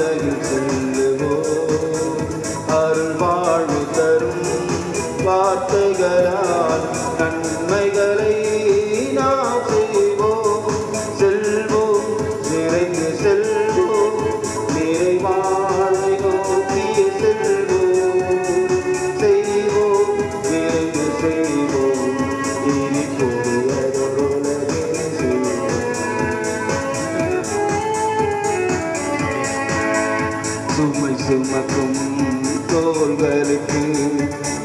உலகில் செல்லுவோம். அருள் வாழ்வு தரும் வார்த்தைகளால் நன்மைகளை நாம் செய்வோம். செல்வோம், நிறைந்து செல்வோம், நிறைவாழ்வை நோக்கி செல்வோம். செய்வோம், நிறைந்து செய்வோம், இனி புதியதொரு உலகினை செய்வோம். சுமை சுமக்கும் தோள்களுக்கு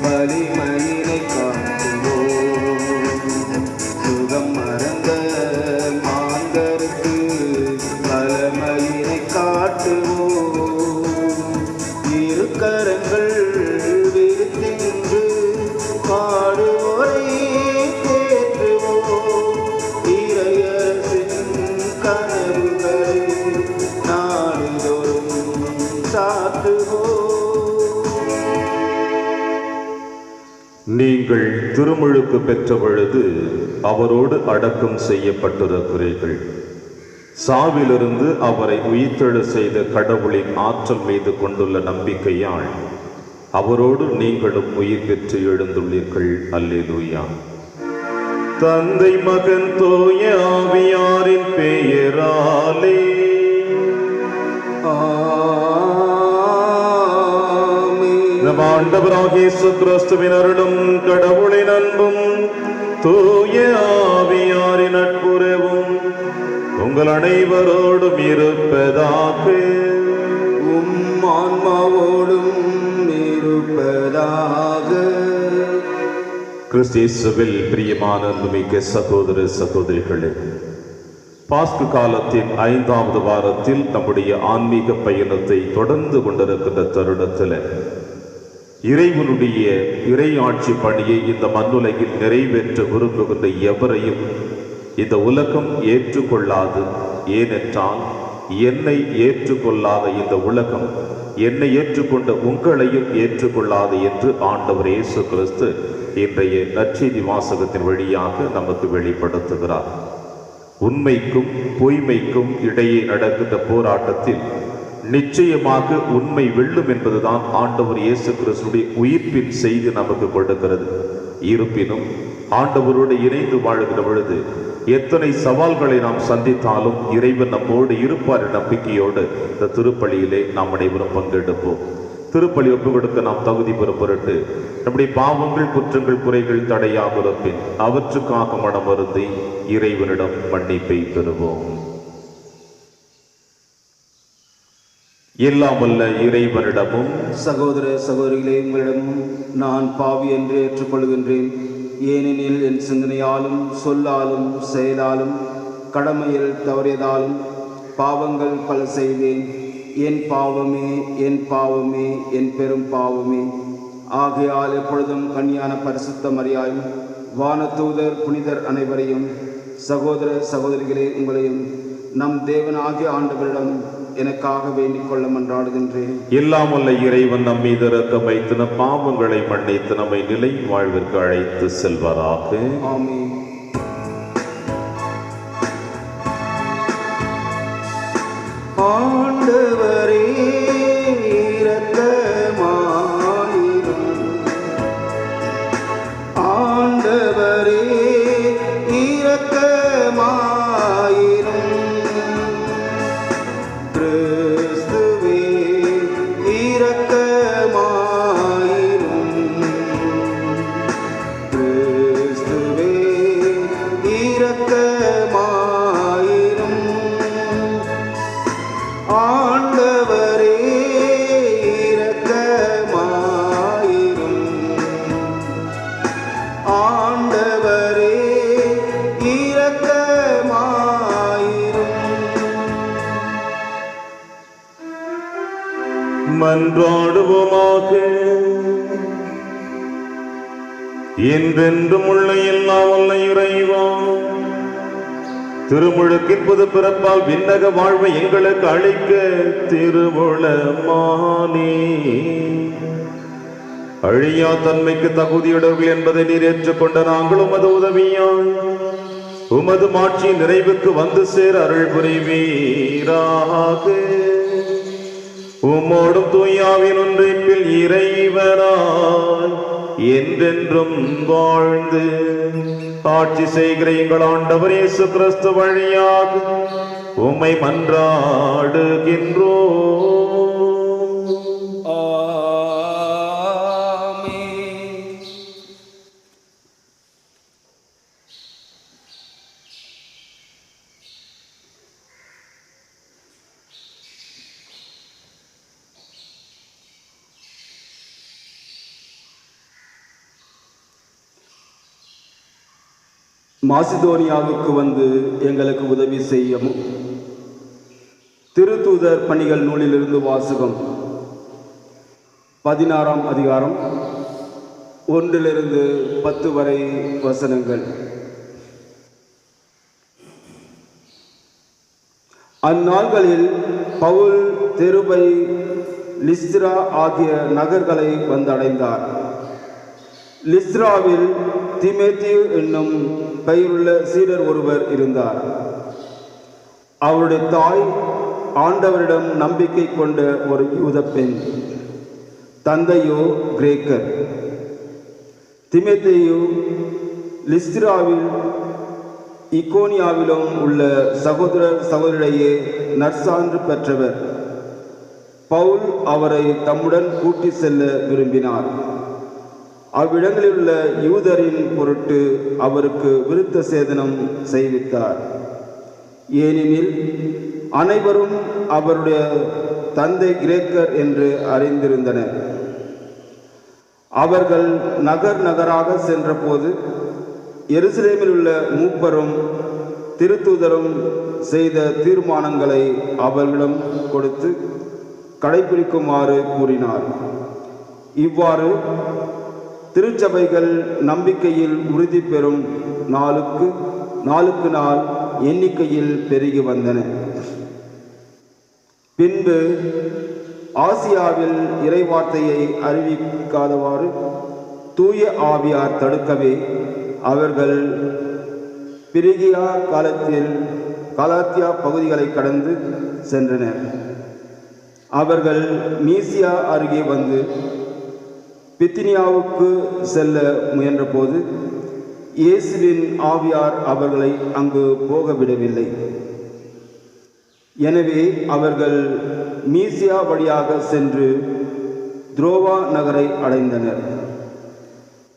வலிமையினை காட்டுவோம். சுகம் மறந்த மாந்தருக்கு வலிமையினை காட்டுவோம். இரு கரங்கள் விரித்தின்று பாடுவோரை தேற்றுவோம். இறையரசின் கனவுகளை நாடுதோறும் சாத்துவோம். நீங்கள் திருமுழுக்கு பெற்ற பொழுது அவரோடு அடக்கம் செய்யப்பட்டிருக்கிறீர்கள். சாவிலிருந்து அவரை உயிர்த்தெழ செய்த கடவுளின் ஆற்றல் மீது கொண்டுள்ள நம்பிக்கையால் அவரோடு நீங்களும் உயிர் பெற்று எழுந்துள்ளீர்கள். அல்லேலூயா. தந்தை மகன் தூய ஆவியாரின் பெயராலே நம் ஆண்டவராகிய இயேசு கிறிஸ்துவின் அருளும் கடவுளின் அன்பும் தூய ஆவியாரின் நட்புறவும் உங்கள் அனைவரோடும் இருப்பதாக. உம் ஆன்மாவோடும் இருப்பதாக. கிறிஸ்தேசுவில் பிரியமான அன்புமிக்க சகோதர சகோதரிகளே, பாஸ்கு காலத்தின் 5வது வாரத்தில் நம்முடைய ஆன்மீக பயணத்தை தொடர்ந்து கொண்டிருக்கின்ற தருணத்தில் இறைவனுடைய இறையாட்சி பணியை இந்த மண்ணுலகில் நிறைவேற்ற விரும்புகின்ற எவரையும் இந்த உலகம் ஏற்றுக்கொள்ளாது. ஏனென்றால் என்னை ஏற்றுக்கொள்ளாத இந்த உலகம் என்னை ஏற்றுக்கொண்ட உங்களையும் ஏற்றுக்கொள்ளாது என்று ஆண்டவர் இயேசு கிறிஸ்து இன்றைய நற்செய்தி வாசகத்தின் வழியாக நமக்கு வெளிப்படுத்துகிறார். உண்மைக்கும் பொய்மைக்கும் இடையே நடக்கின்ற போராட்டத்தில் நிச்சயமாக உண்மை வெல்லும் என்பதுதான் ஆண்டவர் இயேசு கிறிஸ்துடைய உயிர்ப்பின் செய்தி நமக்கு கொடுக்கிறது. இருப்பினும் ஆண்டவரோடு இணைந்து வாழ்கிற பொழுது எத்தனை சவால்களை நாம் சந்தித்தாலும் இறைவன் நம்மோடு இருப்பார் நம்பிக்கையோடு இந்த திருப்பலியிலே நாம் அனைவரும் பங்கெடுப்போம். திருப்பலி ஒப்புக் கொடுக்க நாம் தகுதி பெறும் பொருட்டு நம்முடைய பாவங்கள், குற்றங்கள், குறைகள் தடையாமல் இருப்பின் அவற்றுக்காக மனம் வருந்தி இறைவனிடம் மன்னிப்பை பெறுவோம். எல்லாம் வல்ல இறைவனிடமும் சகோதர சகோதரிகளே, உங்களிடமும் நான் பாவி என்று ஏற்றுக்கொள்கின்றேன். ஏனெனில் என் சிந்தனையாலும் சொல்லாலும் செயலாலும் கடமையில் தவறியதாலும் பாவங்கள் பல செய்தேன். என் பாவமே, என் பாவமே, என் பெரும் பாவமே. ஆகையால் எப்பொழுதும் கன்னியான பரிசுத்த மரியாயும் வானதூதர் புனிதர் அனைவரையும், சகோதர சகோதரிகளே உங்களையும் நம் தேவனாகிய ஆண்டவரிடம் எனக்காக வேண்டிக் கொள்ள மன்றாடுகின்றேன். எல்லாம் வல்ல இறைவன் நம் மீது இரக்கம் வைத்து நம் பாவங்களை மன்னித்து நம்மை நிலை வாழ்விற்கு அழைத்து செல்வாராக. ஆமென். ஆண்டவரே இரக்கமாயிரும். ஆண்டவரே இரக்கமாயிரும். கிறிஸ்துவே இரக்கமாயிரும். கிறிஸ்துவே இரக்கமாயிரும். ஆண்டவரே இரக்கமாயிரும். ஆண்டவரே இரக்கமாயிரும். மன்றாடுவோமாக. என்றென்றும் உள்ள எல்லாம் வல்ல இறைவா, திருமுழுக்கின் புது பிறப்பால் விண்ணக வாழ்வை எங்களுக்கு அளிக்க திருவுளமானே. அழியா தன்மைக்கு தகுதியுடையவர்கள் என்பதை நீர் ஏற்றுக்கொண்ட நாங்கள் உமது உதவியால் உமது மாட்சியின் நிறைவுக்கு வந்து சேர அருள் புரிவீராக. உம்மோடும் தூயாவின் ஒன்றிப்பில் இறைவனாய் என்றென்றும் வாழ்ந்து ஆட்சி செய்கிற எங்கள் ஆண்டவர் இயேசு கிறிஸ்து வழியாக உம்மை மன்றாடுகின்றோம். மாசிதோனியாவுக்கு வந்து எங்களுக்கு உதவி செய்யவும். திருத்தூதர் பணிகள் நூலிலிருந்து வாசகம். 16ஆம் அதிகாரம் 1-10 வரை வசனங்கள். அந்நாள்களில் பவுல் தெருபை, லிஸ்திரா ஆகிய நகர்களை வந்தடைந்தார். லிஸ்திராவில் தீமோத்தேயு என்னும் பெயருள்ள சீடர் ஒருவர் இருந்தார். அவருடைய தாய் ஆண்டவரிடம் நம்பிக்கை கொண்ட ஒரு யூத பெண், தந்தையோ கிரேக்கர். தீமோத்தேயு லிஸ்திராவில் இக்கோனியாவிலும் உள்ள சகோதரிடையே நற்சான்று பெற்றவர். பவுல் அவரை தம்முடன் கூட்டி செல்ல விரும்பினார். அவ்விடங்களில் உள்ள யூதரின் பொருட்டு அவருக்கு விருத்த சேதனம் செய்வித்தார். ஏனெனில் அனைவரும் அவருடைய தந்தை கிரேக்கர் என்று அறிந்திருந்தனர். அவர்கள் நகர் நகராக சென்றபோது எருசலேமில் உள்ள மூப்பரும் திருத்தூதரும் செய்த தீர்மானங்களை அவர்களிடம் கொடுத்து கடைபிடிக்குமாறு கூறினார். இவ்வாறு திருச்சபைகள் நம்பிக்கையில் உறுதி பெறும் நாளுக்கு நாள் எண்ணிக்கையில் பெருகி வந்தன. பின்பு ஆசியாவில் இறைவார்த்தையை அறிவிக்காதவாறு தூய ஆவியார் தடுக்கவே அவர்கள் பிரிகியா கலாத்தியா பகுதிகளை கடந்து சென்றனர். அவர்கள் மீசியா அருகே வந்து பித்தினியாவுக்கு செல்ல முயன்றபோது இயேசுவின் ஆவியார் அவர்களை அங்கு போக விடவில்லை. எனவே அவர்கள் மீசியா வழியாக சென்று துரோவா நகரை அடைந்தனர்.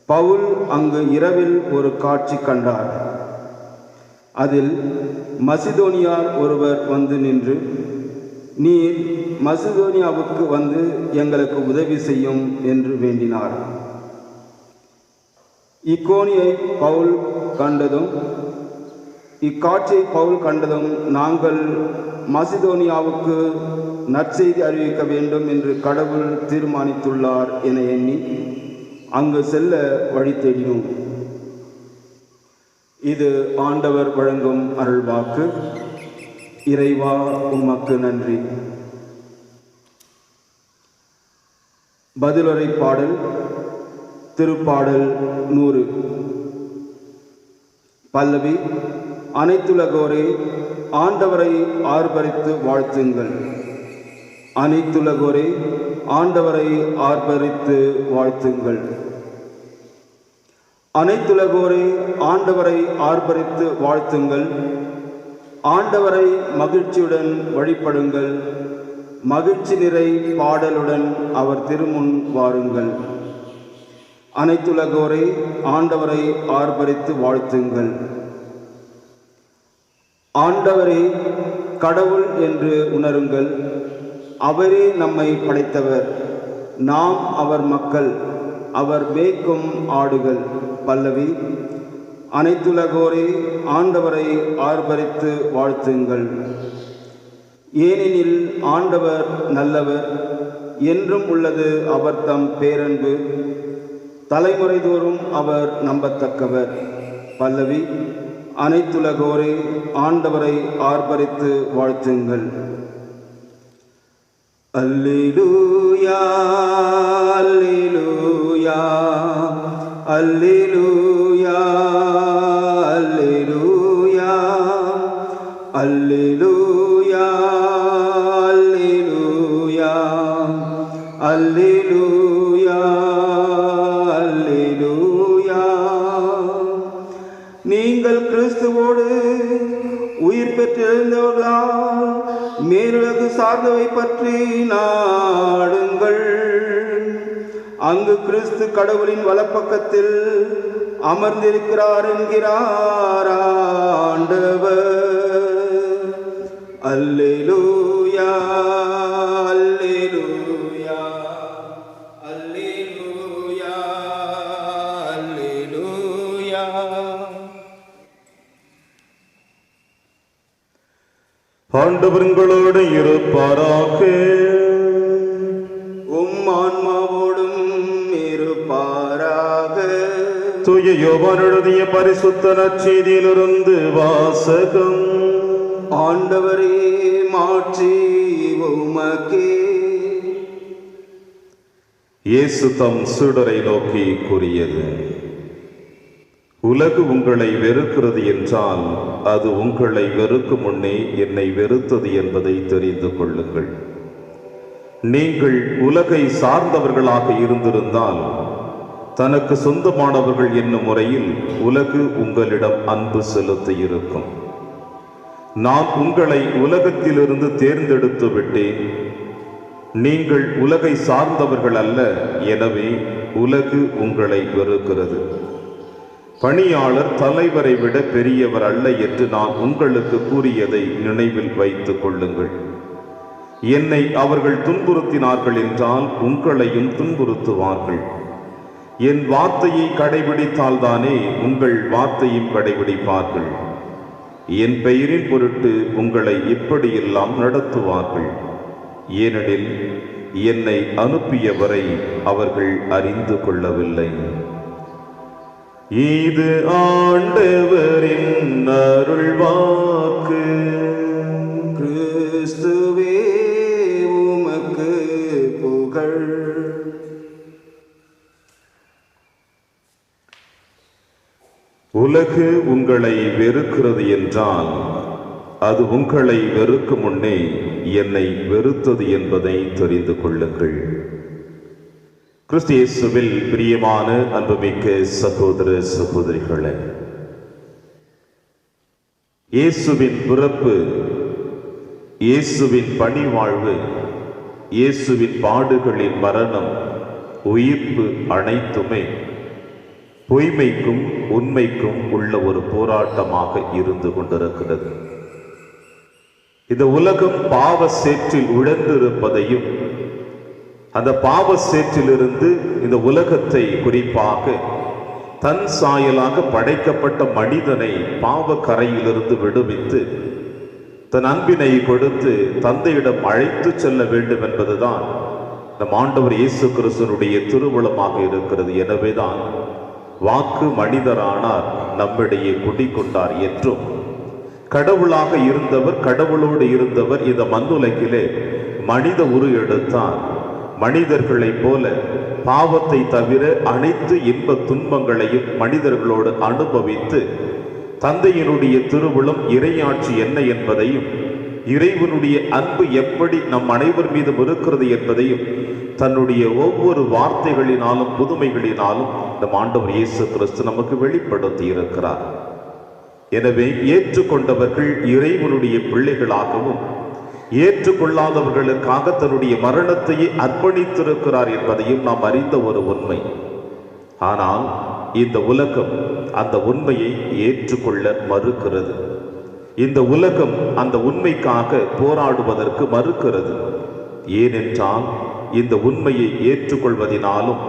பவுல் அங்கு இரவில் ஒரு காட்சி கண்டார். அதில் மசிதோனியார் ஒருவர் வந்து நின்று, நீர் மசிதோனியாவுக்கு வந்து எங்களுக்கு உதவி செய்யும் என்று வேண்டினார். இக்காட்சியை பவுல் கண்டதும் நாங்கள் மசிதோனியாவுக்கு நற்செய்தி அறிவிக்க வேண்டும் என்று கடவுள் தீர்மானித்துள்ளார் என எண்ணி அங்கு செல்ல வழி தேடினோம். இது ஆண்டவர் வழங்கும் அருள்வாக்கு. இறைவா, உமக்கு நன்றி. பதிலுரை பாடல். திருப்பாடல் 100. பல்லவி. அனைத்துலகோரே ஆண்டவரை ஆர்ப்பரித்து வாழ்த்துங்கள். அனைத்துலகோரே ஆண்டவரை ஆர்ப்பரித்து வாழ்த்துங்கள். அனைத்துலகோரே ஆண்டவரை ஆர்ப்பரித்து வாழ்த்துங்கள். ஆண்டவரை மகிழ்ச்சியுடன் வழிபடுங்கள். மகிழ்ச்சி நிறை பாடலுடன் அவர் திருமுன் வாருங்கள். அனைத்துலகோரே ஆண்டவரை ஆர்ப்பரித்து வாழ்த்துங்கள். ஆண்டவரே கடவுள் என்று உணருங்கள். அவரே நம்மை படைத்தவர். நாம் அவர் மக்கள், அவர் மேய்க்கும் ஆடுகள். பல்லவி. அனைத்துலகோரே ஆண்டவரை ஆர்ப்பரித்து வாழ்த்துங்கள். ஏனெனில் ஆண்டவர் நல்லவர், என்றும் உள்ளது அவர் தம் பேரன்பு. தலைமுறை தோறும் அவர் நம்பத்தக்கவர். பல்லவி. அனைத்துலகோரே ஆண்டவரை ஆர்ப்பரித்து வாழ்த்துங்கள். அல்லேலூயா அல்லேலூயா அல்லேலூயா அல்லேலூயா அல்லேலூயா அல்லேலூயா. நாடுங்கள். அங்கு கிறிஸ்து கடவுளின் வலப்பக்கத்தில் அமர்ந்திருக்கிறார் என்கிறார் ஆண்டவர். அல்லேலூயா, அல்லேலூயா, அல்லேலூயா, அல்லேலூயா. ஆண்டவர் உங்களோடு இருப்பாராக. உம் ஆன்மாவோடும் இருப்பாராக. தூய யோவான் எழுதிய பரிசுத்த நற்செய்தியிலிருந்து வாசகம். ஆண்டவரே, மாற்றி உமக்கே. இயேசு தம் சீடரை நோக்கி கூறியது, உலகு உங்களை வெறுக்கிறது என்றால் அது உங்களை வெறுக்கும் முன்னே என்னை வெறுத்தது என்பதை தெரிந்து கொள்ளுங்கள். நீங்கள் உலகை சார்ந்தவர்களாக இருந்திருந்தால் தனக்கு சொந்தமானவர்கள் என்னும் முறையில் உலகு உங்களிடம் அன்பு செலுத்தி இருக்கும். நான் உங்களை உலகத்திலிருந்து தேர்ந்தெடுத்து விட்டேன். நீங்கள் உலகை சார்ந்தவர்கள் அல்ல, எனவே உலகு உங்களை வெறுக்கிறது. பணியாளர் தலைவரை விட பெரியவர் அல்ல என்று நான் உங்களுக்கு கூறியதை நினைவில் வைத்துக் கொள்ளுங்கள். என்னை அவர்கள் துன்புறுத்தினார்கள் என்றால் உங்களையும் துன்புறுத்துவார்கள். என் வார்த்தையை கடைபிடித்தால்தானே உங்கள் வார்த்தையும் கடைபிடிப்பார்கள். என் பெயரின் பொருட்டு உங்களை இப்படியெல்லாம் நடத்துவார்கள். ஏனெனில் என்னை அனுப்பியவரை அவர்கள் அறிந்து கொள்ளவில்லை. இது ஆண்டவரின் அருள்வாக்கு. கிறிஸ்துவே, உமக்கு புகழ். உலகு உங்களை வெறுக்கிறது என்றால் அது உங்களை வெறுக்கும் முன்னே என்னை வெறுத்தது என்பதை தெரிந்து கொள்ளுங்கள். கிறிஸ்து இயேசுவில் பிரியமான அன்புமிக்க சகோதர சகோதரிகளே, இயேசுவின் பிறப்பு, இயேசுவின் பணி வாழ்வு, இயேசுவின் பாடுகளின் மரணம், உயிர்ப்பு அனைத்துமே பொய்மைக்கும் உண்மைக்கும் உள்ள ஒரு போராட்டமாக இருந்து கொண்டிருக்கிறது. இந்த உலகம் பாவ சேற்றில் உழந்திருப்பதையும் அந்த பாவ சேற்றிலிருந்து இந்த உலகத்தை, குறிப்பாக தன் சாயலாக படைக்கப்பட்ட மனிதனை பாவ கரையிலிருந்து விடுவித்து தன் அன்பினை கொடுத்து தந்தையிடம் அழைத்து செல்ல வேண்டும் என்பதுதான் நம் ஆண்டவர் இயேசு கிறிஸ்துவினுடைய திருவுளமாக இருக்கிறது. எனவேதான் வாக்கு மனிதரானார், நம்மிடையே குடிகொண்டார் என்றும், கடவுளாக இருந்தவர், கடவுளோடு இருந்தவர் இந்த மண்ணுலகிலே மனித உரு எடுத்தார். மனிதர்களைப் போல பாவத்தை தவிர அனைத்து இன்ப துன்பங்களையும் மனிதர்களோடு அனுபவித்து தந்தையினுடைய திருவுளம் இறையாட்சி என்ன என்பதையும், இறைவனுடைய அன்பு எப்படி நம் அனைவர் மீதும் இருக்கிறது என்பதையும் தன்னுடைய ஒவ்வொரு வார்த்தைகளினாலும் புதுமைகளினாலும் நம் ஆண்டவர் இயேசு கிறிஸ்து நமக்கு வெளிப்படுத்தி இருக்கிறார். எனவே ஏற்றுக்கொண்டவர்கள் இறைவனுடைய பிள்ளைகளாகவும், ஏற்றுக்கொள்ளாதவர்களுக்காக தன்னுடைய மரணத்தையே அர்ப்பணித்திருக்கிறார் என்பதையும் நாம் அறிந்த ஒரு உண்மை. ஆனால் இந்த உலகம் அந்த உண்மையை ஏற்றுக்கொள்ள மறுக்கிறது. இந்த உலகம் அந்த உண்மைக்காக போராடுவதற்கு மறுக்கிறது. ஏனென்றால் இந்த உண்மையை ஏற்றுக்கொள்வதினாலும்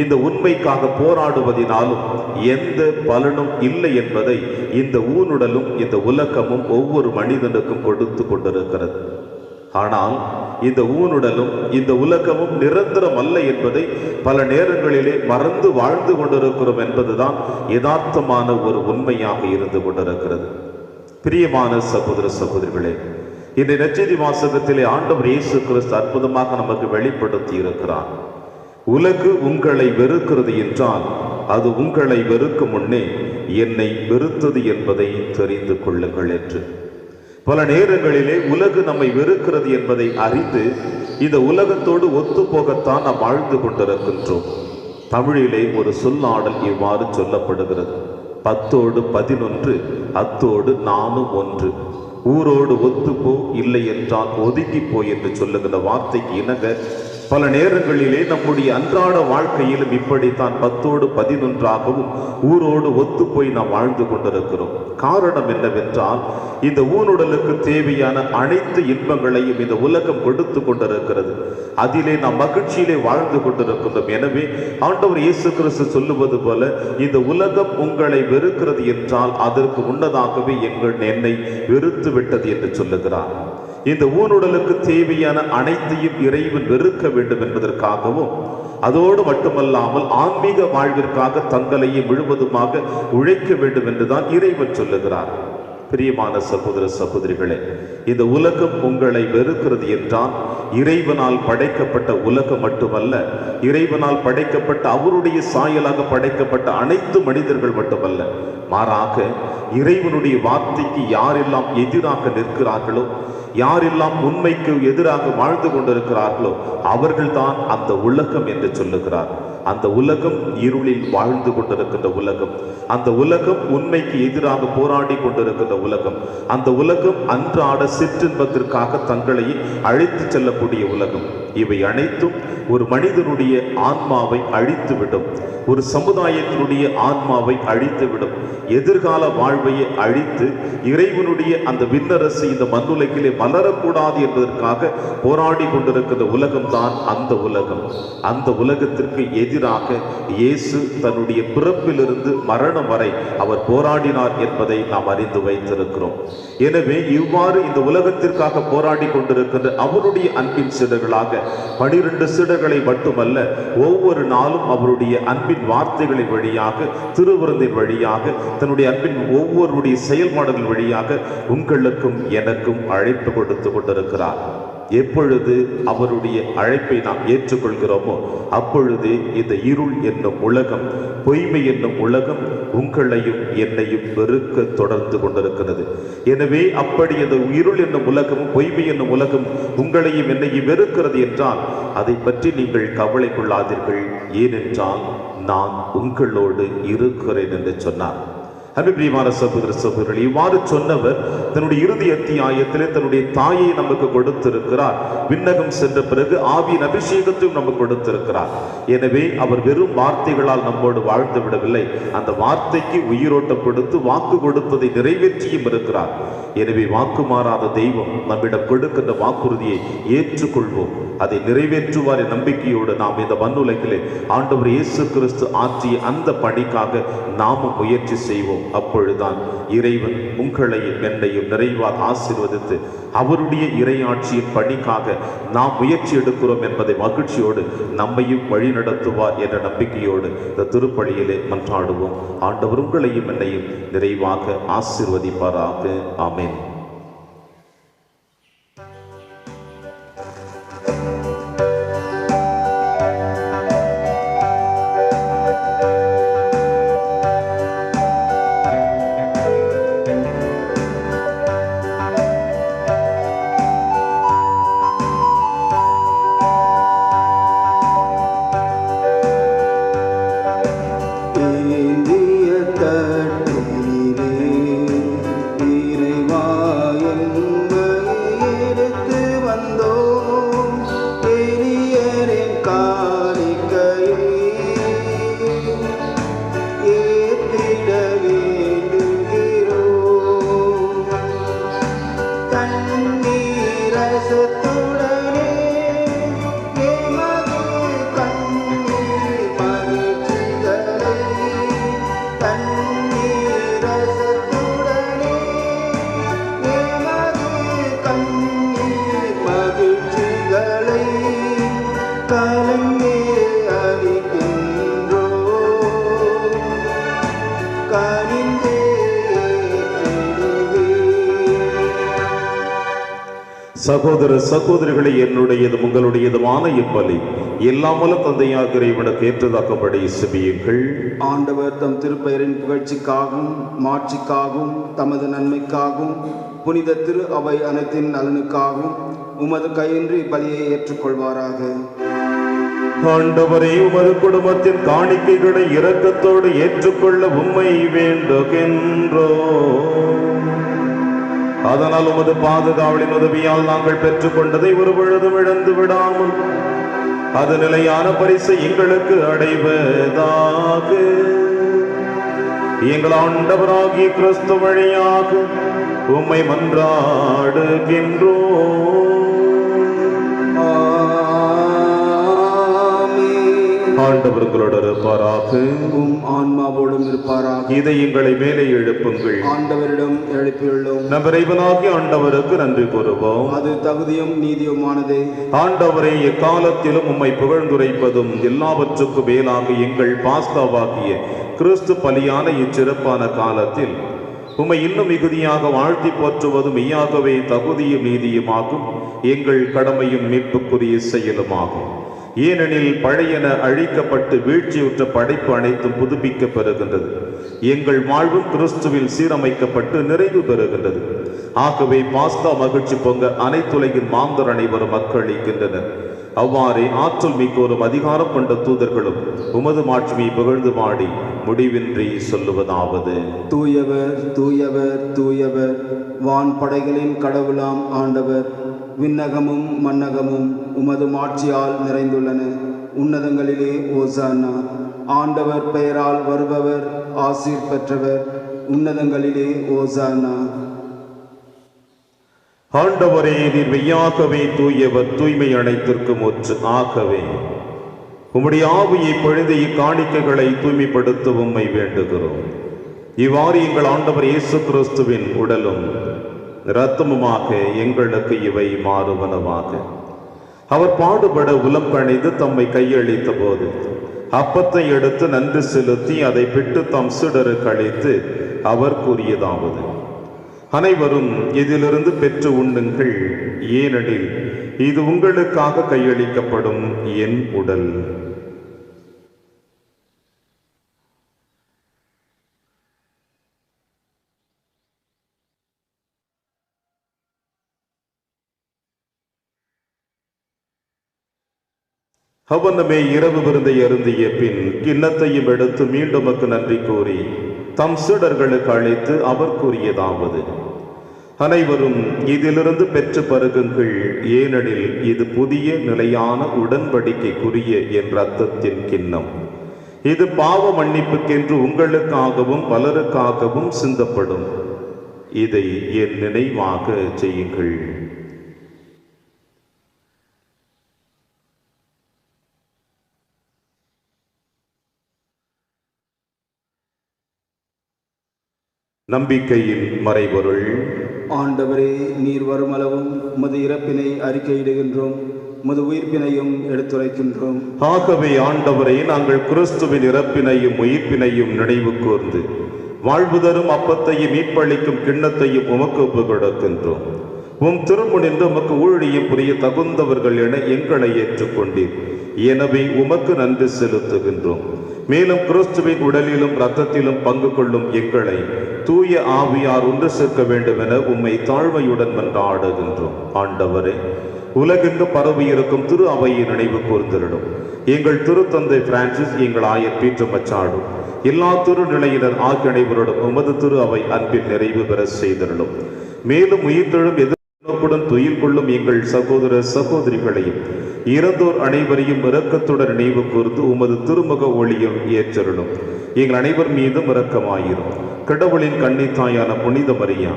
இந்த உண்மைக்காக போராடுவதினாலும் எந்த பலனும் இல்லை என்பதை இந்த ஊனுடலும் இந்த உலகமும் ஒவ்வொரு மனிதனுக்கும் கொடுத்து கொண்டிருக்கிறது. ஆனால் இந்த ஊனுடலும் இந்த உலகமும் நிரந்தரம் அல்ல என்பதை பல நேரங்களிலே மறந்து வாழ்ந்து கொண்டிருக்கிறோம் என்பதுதான் யதார்த்தமான ஒரு உண்மையாக இருந்து கொண்டிருக்கிறது. பிரியமான சகோதர சகோதரிகளே, இந்த நற்செய்தி வாசகத்திலே ஆண்டவர் இயேசு கிறிஸ்து அற்புதமாக நமக்கு வெளிப்படுத்தி இருக்கிறார். உலகு உங்களை வெறுக்கிறது என்றால் அது உங்களை வெறுக்கும் முன்னே என்னை வெறுத்தது என்பதை தெரிந்து கொள்ளுங்கள் என்று. பல நேரங்களிலே உலகு நம்மை வெறுக்கிறது என்பதை அறிந்து இந்த உலகத்தோடு ஒத்து போகத்தான் நாம் வாழ்ந்து கொண்டிருக்கின்றோம். தமிழிலே ஒரு சொல்லாடல் இவ்வாறு சொல்லப்படுகிறது: 10 11 அத்தோடு நானும் ஒன்று. ஊரோடு ஒத்துப்போ, இல்லை என்றால் ஒதுங்கிப்போ என்று சொல்லுகிற வார்த்தைக்கு இணங்க பல நேரங்களிலே நம்முடைய அன்றாட வாழ்க்கையிலும் இப்படித்தான் 10ஓடு 11ஆகவும் ஊரோடு ஒத்துப்போய் நாம் வாழ்ந்து கொண்டிருக்கிறோம். காரணம் என்னவென்றால், இந்த ஊனுடலுக்கு தேவையான அனைத்து இன்பங்களையும் இந்த உலகம் கொடுத்து கொண்டிருக்கிறது. அதிலே நாம் மகிழ்ச்சியிலே வாழ்ந்து கொண்டிருக்கிறோம். எனவே ஆண்டவர் இயேசு கிறிஸ்து சொல்லுவது போல, இந்த உலகம் உங்களை வெறுக்கிறது என்றால் அதற்கு முன்னதாகவே என்னை வெறுத்து விட்டது என்று சொல்லுகிறார். இந்த ஊனுடலுக்கு தேவையான அனைத்தையும் இறைவன் வெறுக்க வேண்டும் என்பதற்காகவும், அதோடு மட்டுமல்லாமல் ஆன்மீக வாழ்விற்காக தங்களையும் முழுவதுமாக உழைக்க வேண்டும் என்றுதான் இறைவன் சொல்லுகிறார். பிரியமான சகோதர சகோதரிகளே, இந்த உலகம் உங்களை வெறுக்கிறது என்றால் இறைவனால் படைக்கப்பட்ட உலகம் மட்டுமல்ல, இறைவனால் படைக்கப்பட்ட அவருடைய சாயலாக படைக்கப்பட்ட அனைத்து மனிதர்கள் மட்டுமல்ல, மாறாக இறைவனுடைய வார்த்தைக்கு யாரெல்லாம் எதிராக நிற்கிறார்களோ, யாரெல்லாம் உண்மைக்கு எதிராக வாழ்ந்து கொண்டிருக்கிறார்களோ அவர்கள்தான் அந்த உலகம் என்று சொல்லுகிறார். அந்த உலகம் இருளில் வாழ்ந்து கொண்டிருக்கின்ற உலகம், அந்த உலகம் உண்மைக்கு எதிராக போராடி கொண்டிருக்கின்ற உலகம், அந்த உலகம் அன்றாட சிற்றின்பத்திற்காக தங்களை அழைத்து செல்லக்கூடிய உலகம். இவை அனைத்தும் ஒரு மனிதனுடைய ஆன்மாவை அழித்துவிடும், ஒரு சமுதாயத்தினுடைய ஆன்மாவை அழித்துவிடும், எதிர்கால வாழ்வையை அழித்து இறைவனுடைய அந்த விண்ணரசு இந்த மண்ணுலகிலே மலரக்கூடாது என்பதற்காக போராடி கொண்டிருக்கிற உலகம்தான் அந்த உலகம். அந்த உலகத்திற்கு எதிராக இயேசு தன்னுடைய பிறப்பிலிருந்து மரணம் வரை அவர் போராடினார் என்பதை நாம் அறிந்து வைத்திருக்கிறோம். எனவே இவ்வாறு இந்த உலகத்திற்காக போராடி கொண்டிருக்கின்ற அவருடைய அன்பின் சீடர்களாக 12 சீடர்களை மட்டுமல்ல, ஒவ்வொரு நாளும் அவருடைய அன்பின் வார்த்தைகளின் வழியாக, திருவிருந்தின் வழியாக, தன்னுடைய அன்பின் ஒவ்வொருடைய செயல்பாடுகள் வழியாக உங்களுக்கும் எனக்கும் அழைப்பு கொடுத்து கொண்டிருக்கிறார். எப்பொழுது அவருடைய அழைப்பை நாம் ஏற்றுக்கொள்கிறோமோ அப்பொழுது இந்த இருள் என்னும் உலகம், பொய்மை என்னும் உலகம் உங்களையும் என்னையும் வெறுக்க தொடர்ந்து கொண்டிருக்கிறது. எனவே அப்படி அந்த இருள் என்னும் உலகமும் பொய்மை என்னும் உலகம் உங்களையும் என்னையும் வெறுக்கிறது என்றால் அதை பற்றி நீங்கள் கவலை கொள்ளாதீர்கள், ஏனென்றால் நான் உங்களோடு இருக்கிறேன் என்று சொன்னார். அன்பிற்குரிய சகோதர சகோதரர்களே, இவ்வாறு சொன்னவர் தன்னுடைய இறுதி அத்தியாயத்திலே தன்னுடைய தாயை நமக்கு கொடுத்திருக்கிறார். விண்ணகம் சென்ற பிறகு ஆவியின் அபிஷேகத்தையும் நமக்கு கொடுத்திருக்கிறார். எனவே அவர் வெறும் வார்த்தைகளால் நம்மோடு வாழ்ந்து விடவில்லை, அந்த வார்த்தைக்கு உயிரோட்டம் கொடுத்து வாக்கு கொடுத்ததை நிறைவேற்றியும் இருக்கிறார். எனவே வாக்கு மாறாத தெய்வம் நம்மிடம் கொடுக்கின்ற வாக்குறுதியை ஏற்றுக்கொள்வோம், அதை நிறைவேற்றுவார் என்ற நம்பிக்கையோடு நாம் இந்த மண்ணுலகிலே ஆண்டவர் இயேசு கிறிஸ்து ஆற்றிய அந்த பணிக்காக நாமும் முயற்சி செய்வோம். அப்பொழுதுதான் இறைவன் உங்களையும் என்னையும் நிறைவாக ஆசீர்வதித்து அவருடைய இறையாட்சியின் பணிக்காக நாம் முயற்சி எடுக்கிறோம் என்பதை மகிழ்ச்சியோடு நம்மையும் வழி நடத்துவார் என்ற நம்பிக்கையோடு இந்த திருப்பலியிலே மன்றாடுவோம். ஆண்டவர் உங்களையும் என்னையும் நிறைவாக ஆசீர்வதிப்பாராக. ஆமென். சகோதர சகோதரிகளை, என்னுடையது உங்களுடையதுமான இப்பலி எல்லாமலும் தந்தையாக இறைவனுக்கு ஏற்றதாக்கப்படி செபியுங்கள். ஆண்டவர் தம் திருப்பெயரின் புகழ்ச்சிக்காகவும் மாட்சிக்காகவும் தமது நன்மைக்காகவும் புனித திரு அவை அனைத்தின் நலனுக்காகவும் உமது கையின்றி பலியை ஏற்றுக்கொள்வாராக. ஆண்டவரே, உமது குடும்பத்தின் காணிக்கைகளை இரக்கத்தோடு ஏற்றுக்கொள்ள உம்மை வேண்டுகின்றோம். அதனால் உமது பாதுகாவலின் உதவியால் நாங்கள் பெற்றுக்கொண்டதை ஒரு பொழுதும் இழந்து விடாமல் அது நிலையான பரிசை எங்களுக்கு அடைவதாக எங்கள் ஆண்டவராகிய கிறிஸ்து வழியாக உம்மை மன்றாடுகின்றோம். ஆண்டவர்களோடு இருப்பாராக, உம் ஆன்மாவோடும் இருப்பாராக. இதை எங்களை மேலே எழுப்புங்கள். ஆண்டவரிடம் எழுப்பியுள்ளோம். நம் இறைவனாகிய ஆண்டவருக்கு நன்றி கூறுவோம். அது தகுதியும் நீதியுமானதே. ஆண்டவரை எக்காலத்திலும் உம்மை புகழ்ந்துரைப்பதும் எல்லாவற்றுக்கும் மேலாக எங்கள் பாஸ்தாவாகிய கிறிஸ்து பலியான இச்சிறப்பான காலத்தில் உம்மை இன்னும் மிகுதியாக வாழ்த்தி போற்றுவதும் மெய்யாகவே தகுதியும் நீதியுமாகும், எங்கள் கடமையும் மீட்புக்குரிய செயலுமாகும். ஏனெனில் பழையன அழிக்கப்பட்டு வீழ்ச்சியுற்ற படைப்பு அனைத்தும் புதுப்பிக்க பெறுகின்றது. எங்கள் வாழ்வும் கிறிஸ்துவில் சீரமைக்கப்பட்டு நிறைவு பெறுகின்றது. ஆகவே பாஸ்தா மகிழ்ச்சி பொங்க அனைத்துலகின் மாந்தர் அனைவரும் மக்களிக்கின்றனர். அவ்வாறே ஆற்றல் மிக்கோரும் அதிகாரம் கொண்ட தூதர்களும் உமது மாட்சியை புகழ்ந்து பாடி முடிவின்றி சொல்லுவதாவது: தூயவர் தூயவர் தூயவர், வான் படைகளின் கடவுளாம் ஆண்டவர். விண்ணகமும் மன்னகமும் உமது மாட்சியால் நிறைந்துள்ளன. உன்னதங்களிலே ஓசானா. ஆண்டவர் பெயரால் வருபவர் ஆசீர் பெற்றவர். உன்னதங்களிலே ஓசானா. ஆண்டவரே, நீர் மெய்யாகவே தூயவர், தூய்மை அனைத்திற்கும் ஒற்று. ஆகவே உம்முடைய ஆவியை பொழுது இக்காணிக்கைகளை தூய்மைப்படுத்த உம்மை வேண்டுகிறோம். இவ்வாறு எங்கள் ஆண்டவர் இயேசு கிறிஸ்துவின் உடலும் இரத்தமுமாக எங்களுக்கு இவை மாறுவனவாக. அவர் பாடுபட உலம் கணிந்து தம்மை கையளித்த போது அப்பத்தை எடுத்து நன்றி செலுத்தி அதை பிட்டு தம் சீடருக்கு அளித்து அவர் கூறியதாவது: அனைவரும் இதிலிருந்து பெற்று உண்ணுங்கள், ஏனெனில் இது உங்களுக்காக கையளிக்கப்படும் என் உடல். அவ்வண்ணமே இரவு விருந்தை அருந்திய பின் கிண்ணத்தையும் எடுத்து மீண்டும் நன்றி கூறி தம் சீடர்களுக்கு அழைத்து அவர் கூறியதாவது: அனைவரும் இதிலிருந்து பெற்று பருகுங்கள், ஏனெனில் இது புதிய நிலையான உடன்படிக்கைக்குரிய என் இரத்தத்தின் கிண்ணம். இது பாவ மன்னிப்புக்கென்று உங்களுக்காகவும் பலருக்காகவும் சிந்தப்படும். இதை என் நினைவாக செய்யுங்கள். நம்பிக்கையின் மறைபொருள். ஆண்டவரே, நீர் வருமளவும் உமது இறப்பினை அறிக்கையிடுகின்றோம், உமது உயிர்ப்பினையும் எடுத்துரைக்கின்றோம். ஆகவே ஆண்டவரே, நாங்கள் கிறிஸ்துவின் இறப்பினையும் உயிர்ப்பினையும் நினைவு கூர்ந்து வாழ்வு தரும் அப்பத்தையும் மீட்பளிக்கும் கிண்ணத்தையும் உமக்கு ஒப்புக் கொடுக்கின்றோம். உம் திருமுனின்று உமக்கு ஊழியம் புரிய தகுந்தவர்கள் என எங்களை ஏற்றுக்கொண்டீர். எனவே உமக்கு நன்றி செலுத்துகின்றோம். மேலும் கிறிஸ்துவின் உடலிலும் இரத்தத்திலும் பங்கு கொள்ளும் எங்களை தூய ஆவியார் ஒன்று சேர்க்க வேண்டும் என உம்மை தாழ்மையுடன் மன்றாடுகின்றோம். ஆண்டவரே, உலகெங்கு பரவி இருக்கும் திரு அவையை நினைவு கூர்ந்திருடும். எங்கள் திருத்தந்தை பிரான்சிஸ், எங்கள் ஆயர் பீட்டர் மச்சாடு, எல்லா திருநிலையினர் ஆகிய அனைவரோடும் உமது திரு அவை அன்பில் நிறைவு பெற செய்திருடும். மேலும் உயிர்த்தெழும் எதிர்நோக்குடன் துயில் கொள்ளும் எங்கள் சகோதர சகோதரிகளையும் இறந்தோர் அனைவரையும் இரக்கத்துடன் நினைவு கூர்ந்து உமது திருமுக ஒளியும் ஏற்றருளும். எங்கள் அனைவர் மீதும் இரக்கமாயிரும். கடவுளின் கன்னித்தாயான புனித மரியா,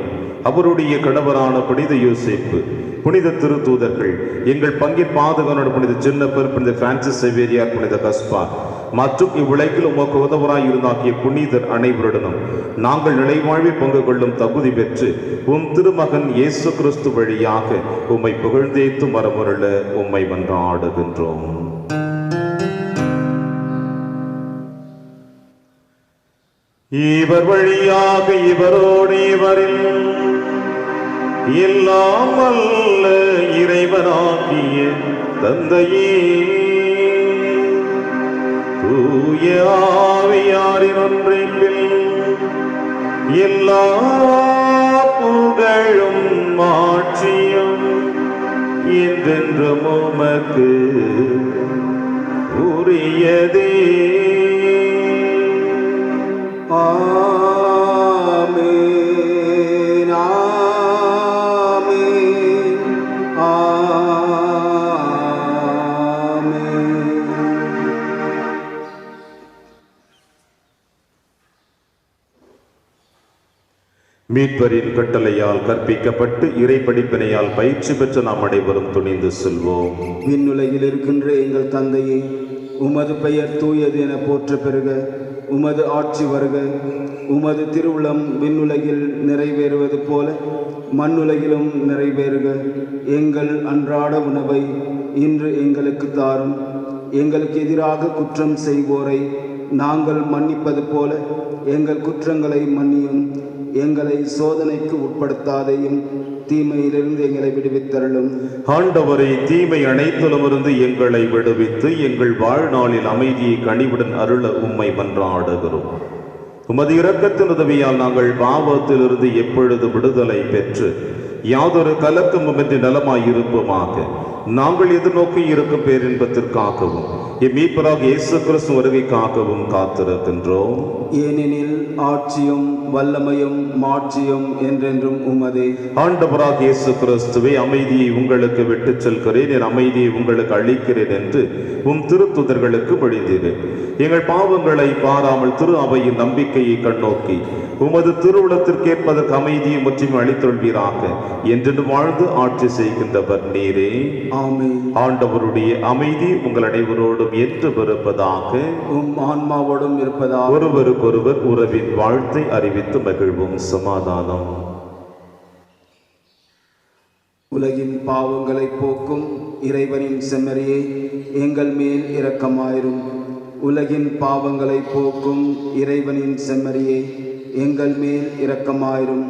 அவருடைய கணவரான புனித யோசேப்பு, புனித திருத்தூதர்கள், எங்கள் பங்கின் பாதுகாவலர் புனித சின்னப்பர், புனித பிரான்சிஸ் சேவேரியார், புனித கஸ்பார் மற்றும் இவ்வுலகில் உமக்கு உதவராய் இருந்தாக்கிய புனிதர் அனைவருடனும் நாங்கள் நிலைவாழ்வில் பங்கு கொள்ளும் தகுதி பெற்று உம் திருமகன் இயேசு கிறிஸ்து வழியாக உம்மை புகழ்ந்தேத்தும் வரமுருள உம்மை மன்றாடுகின்றோம். இவர் வழியாக இவரோடு இவரில் எல்லாம் வல்ல இறைவனாகிய தந்தையே, தூய ஆவியாரின் ஒன்றிப்பில் எல்லா புகழும் மாட்சியும் என்றென்றும் உமக்கு உரியதே. ஆமென். மீட்பரின் கட்டளையால் கற்பிக்கப்பட்டு இறை படிப்பினையால் பயிற்சி பெற்ற நாம் அனைவரும் துணிந்து செல்வோம். விண்ணுலகில் இருக்கின்ற எங்கள் தந்தையே, உமது பெயர் தூயது என போற்ற பெறுக. உமது ஆட்சி வருக. உமது திருவுளம் விண்ணுலகில் நிறைவேறுவது போல மண்ணுலகிலும் நிறைவேறுக. எங்கள் அன்றாட உணவை இன்று எங்களுக்கு தாரும். எங்களுக்கு எதிராக குற்றம் செய்வோரை நாங்கள் மன்னிப்பது போல எங்கள் குற்றங்களை மன்னியும். எங்களை சோதனைக்கு உட்படுத்தாதையும், தீமையிலிருந்து எங்களை விடுவித்தருளும். ஆண்டவரே, தீமை அனைத்திலுமிருந்து எங்களை விடுவித்து எங்கள் வாழ்நாளில் அமைதியை கனிவுடன் அருள உம்மை மன்றாடுகிறோம். உமது இரக்கத்தின் உதவியால் நாங்கள் பாவத்திலிருந்து எப்பொழுது விடுதலை பெற்று யாதொரு கலக்கமுமின்றி நலமாயிருப்போமாக. நாங்கள் எதிர்நோக்கி இருக்கும் பேரின்பத்திற்காகவும் மீட்பராக இயேசு கிறிஸ்து வருகைக்காகவும் காத்திருக்கின்றோம். ஏனெனில் ஆட்சியும் வல்லமையும் மாட்சியும் என்றென்றும் உமதே. ஆண்டவராக இயேசு கிறிஸ்துவே, அமைதியை உங்களுக்கு விட்டுச் செல்கிறேன், என் அமைதியை உங்களுக்கு அளிக்கிறேன் என்று உம் திருத்துதர்களுக்கு மொழிந்தீர்கள். எங்கள் பாவங்களை பாராமல் திரு அவையின் நம்பிக்கையை கண்ணோக்கி உமது திருவுளத்திற்கேற்பதற்கு அமைதியை முற்றிலும் அளித்தொள்வீராக. என்று வாழ்ந்து ஆட்சி செய்கின்றவர் நீரே. ஆமென். ஆண்டவருடைய அமைதி உங்கள் அனைவரோடும் என்று இருப்பதாக, உம் ஆன்மாவோடும் இருப்பதாக. ஒருவருக்கொருவர் உறவின் வாழ்த்தை அறிவித்து மகிழ்வும். சமாதானம். உலகின் பாவங்களை போக்கும் இறைவனின் செம்மறியே, எங்கள் மேல் இரக்கமாயிரும். உலகின் பாவங்களை போக்கும் இறைவனின் செம்மறியே, எங்கள் மேல் இரக்கமாயிரும்.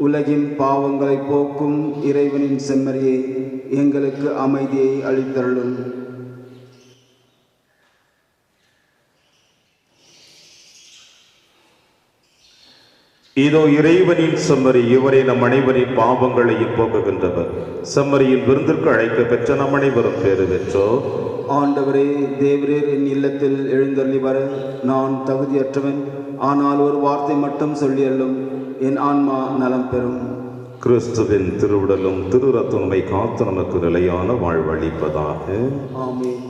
உலகின் பாவங்களை போக்கும் இறைவனின் செம்மறியே, எங்களுக்கு அமைதியை அளித்தருளும். இதோ இறைவனின் செம்மறி, இவரை நம் அனைவரின் பாவங்களையும் போக்குகின்றவர். செம்மறியின் விருந்திற்கு அழைக்க பெற்ற நம் அனைவரும் பேறு பெற்றோர். ஆண்டவரே, தேவரீர் என் இல்லத்தில் எழுந்தருளி வர நான் தகுதியற்றவன். ஆனால் ஒரு வார்த்தை மட்டும் சொல்லியல்லும் என் ஆன்மா நலம் பெறும். கிறிஸ்துவின் திருவுடலும் திரு ரத்தமுமை காத்து நமக்கு நிலையான வாழ்வளிப்பதாக. ஆமென்.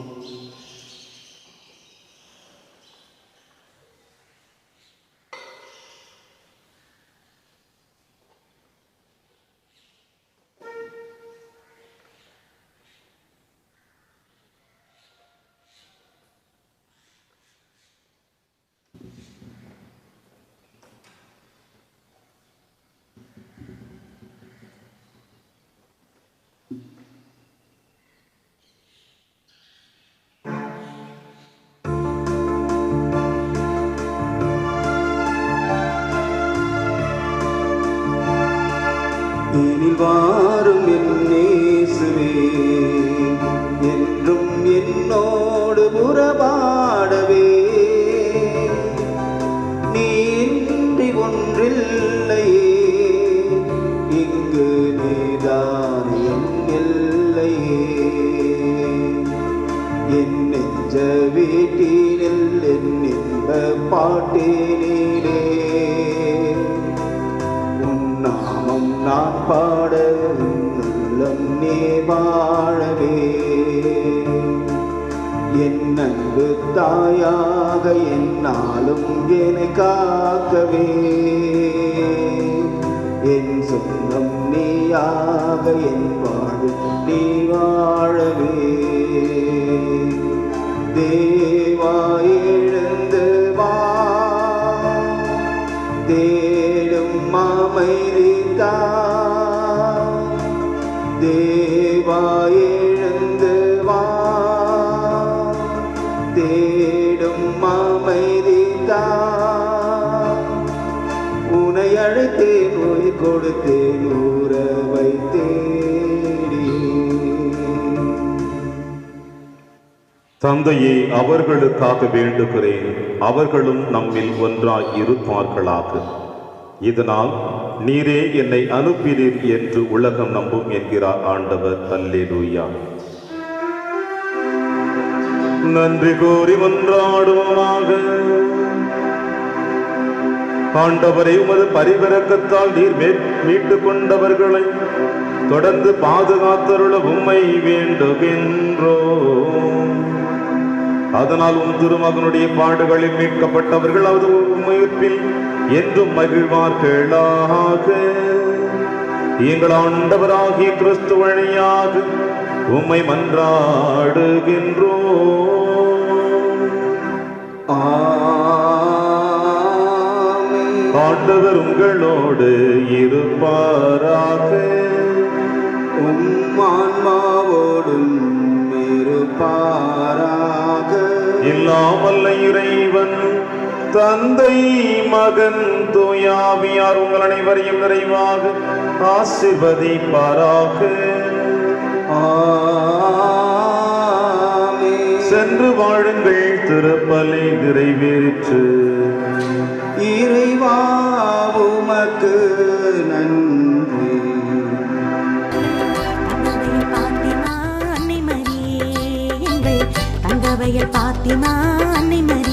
இனி வாரும் என் இயேசுவே, என்றும் என்னோடு உறவாடவே. நீன்றி ஒன்றில்லையே, இங்கு நீதான் என் எல்லையே. என் நெஞ்ச வீட்டினில் என் இன்ப பாட்டினிலே நாமம் நான் பாட உள்ளம் நீ வாழவே. என் அன்பு தாயாக என்னாலும் என்னை காக்கவே. என் சொந்தம் நீயாக என் வாழ்வு நீ வாழவே. தேவா எழுந்து வா, தேடும் அமைதிதா. தேவா எழுந்து வா, தேடும் அமைதிதா. உன்னை அழைத்தேன், உயிர் கொடுத்தேன், உறவை தேடி. தந்தையே, அவர்களுக்காக வேண்டுகிறேன், அவர்களும் நம்மில் ஒன்றாய் இருப்பார்களாக. இதனால் நீரே என்னை அனுப்பினீர் என்று உலகம் நம்பும் என்கிறார் ஆண்டவர். அல்லேலூயா. நன்றி கூறி மன்றாடுவோமாக. ஆண்டவரை, உமது பரிவிரக்கத்தால் நீர் மீட்டுக் கொண்டவர்களை தொடர்ந்து பாதுகாத்தருள உம்மை வேண்டுகின்றோம். அதனால் உன் திருமகனுடைய பாடுகளில் மீட்கப்பட்டவர்கள் அது உயிர்ப்பில் என்றும் மகிழ்வார்களாக. எங்கள் ஆண்டவராகிய கிறிஸ்து வழியாக உம்மை மன்றாடுகின்றோம். ஆண்டவர் உங்களோடு இருப்பாராக. ஆன்மாவோடும் இருப்பாராக. இல்லாமல்ல இறைவன் தந்தை மகன் தூயாவியார் உங்கள் அனைவரையும் நிறைவாக ஆசீர்வதிப்பாராக. சென்று வாழுங்கள், திருப்பலி நிறைவேறிற்று. இறைவா உமக்கு நன்றி. பாத்திமா அன்னை மரியே, எங்கள் தங்கவயல் பாத்திமா அன்னை மரியே.